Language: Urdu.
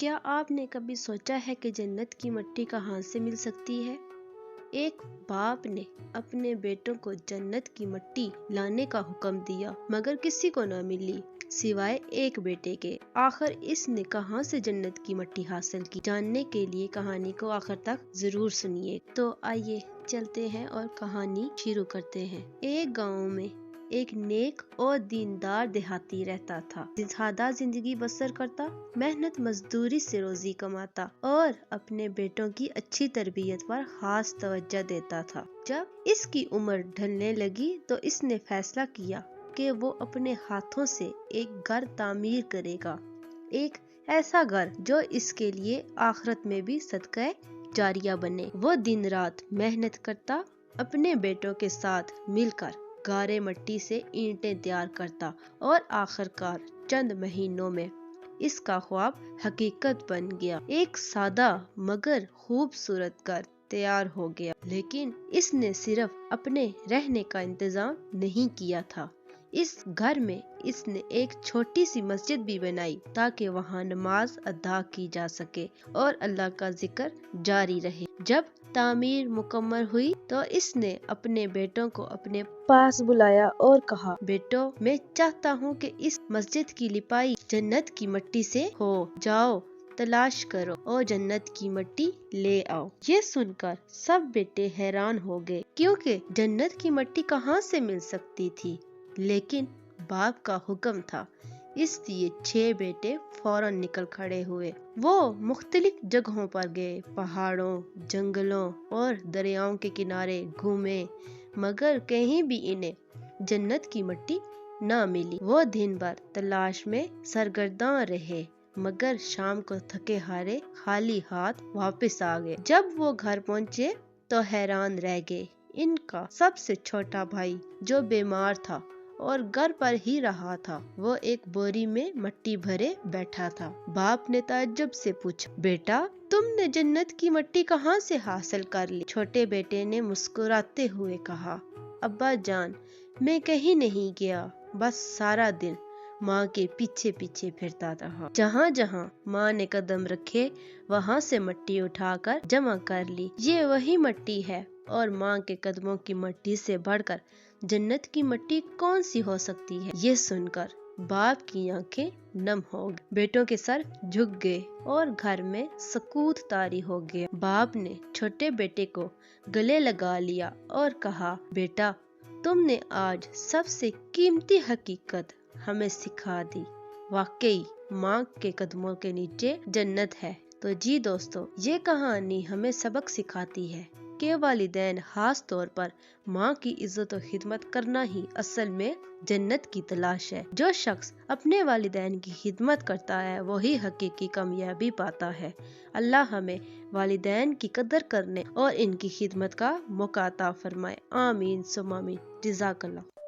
کیا آپ نے کبھی سوچا ہے کہ جنت کی مٹی کہاں سے مل سکتی ہے؟ ایک باپ نے اپنے بیٹوں کو جنت کی مٹی لانے کا حکم دیا، مگر کسی کو نہ ملی سوائے ایک بیٹے کے۔ آخر اس نے کہاں سے جنت کی مٹی حاصل کی؟ جاننے کے لیے کہانی کو آخر تک ضرور سنیے۔ تو آئیے چلتے ہیں اور کہانی شروع کرتے ہیں۔ ایک گاؤں میں ایک نیک اور دیندار دیہاتی رہتا تھا۔ سادہ زندگی بسر کرتا، محنت مزدوری سے روزی کماتا اور اپنے بیٹوں کی اچھی تربیت پر خاص توجہ دیتا تھا۔ جب اس کی عمر ڈھلنے لگی تو اس نے فیصلہ کیا کہ وہ اپنے ہاتھوں سے ایک گھر تعمیر کرے گا، ایک ایسا گھر جو اس کے لیے آخرت میں بھی صدقہ جاریہ بنے۔ وہ دن رات محنت کرتا، اپنے بیٹوں کے ساتھ مل کر گارے مٹی سے اینٹیں تیار کرتا اور آخرکار چند مہینوں میں اس کا خواب حقیقت بن گیا۔ ایک سادہ مگر خوبصورت گھر تیار ہو گیا، لیکن اس نے صرف اپنے رہنے کا انتظام نہیں کیا تھا۔ اس گھر میں اس نے ایک چھوٹی سی مسجد بھی بنائی تاکہ وہاں نماز ادا کی جا سکے اور اللہ کا ذکر جاری رہے۔ جب تعمیر مکمل ہوئی تو اس نے اپنے بیٹوں کو اپنے پاس بلایا اور کہا، بیٹو، میں چاہتا ہوں کہ اس مسجد کی لپائی جنت کی مٹی سے ہو۔ جاؤ تلاش کرو اور جنت کی مٹی لے آؤ۔ یہ سن کر سب بیٹے حیران ہو گئے، کیونکہ جنت کی مٹی کہاں سے مل سکتی تھی، لیکن باپ کا حکم تھا، اس لیے 6 بیٹے فوراً نکل کھڑے ہوئے۔ وہ مختلف جگہوں پر گئے، پہاڑوں، جنگلوں اور دریاؤں کے کنارے گھومے، مگر کہیں بھی انہیں جنت کی مٹی نہ ملی۔ وہ دن بھر تلاش میں سرگرداں رہے، مگر شام کو تھکے ہارے خالی ہاتھ واپس آ گئے۔ جب وہ گھر پہنچے تو حیران رہ گئے۔ ان کا سب سے چھوٹا بھائی جو بیمار تھا اور گھر پر ہی رہا تھا، وہ ایک بوری میں مٹی بھرے بیٹھا تھا۔ باپ نے تعجب سے پوچھا، بیٹا، تم نے جنت کی مٹی کہاں سے حاصل کر لی؟ چھوٹے بیٹے نے مسکراتے ہوئے کہا، ابا جان، میں کہیں نہیں گیا، بس سارا دن ماں کے پیچھے پیچھے پھرتا رہا۔ جہاں جہاں ماں نے قدم رکھے وہاں سے مٹی اٹھا کر جمع کر لی۔ یہ وہی مٹی ہے، اور ماں کے قدموں کی مٹی سے بڑھ کر جنت کی مٹی کون سی ہو سکتی ہے؟ یہ سن کر باپ کی آنکھیں نم ہو گئی، بیٹوں کے سر جھک گئے اور گھر میں سکوت طاری ہو گیا۔ باپ نے چھوٹے بیٹے کو گلے لگا لیا اور کہا، بیٹا، تم نے آج سب سے قیمتی حقیقت ہمیں سکھا دی، واقعی ماں کے قدموں کے نیچے جنت ہے۔ تو جی دوستو، یہ کہانی ہمیں سبق سکھاتی ہے کہ والدین، خاص طور پر ماں کی عزت و خدمت کرنا ہی اصل میں جنت کی تلاش ہے۔ جو شخص اپنے والدین کی خدمت کرتا ہے وہی حقیقی کامیابی پاتا ہے۔ اللہ ہمیں والدین کی قدر کرنے اور ان کی خدمت کا موقع عطا فرمائے۔ آمین ثم آمین۔ جزاک اللہ۔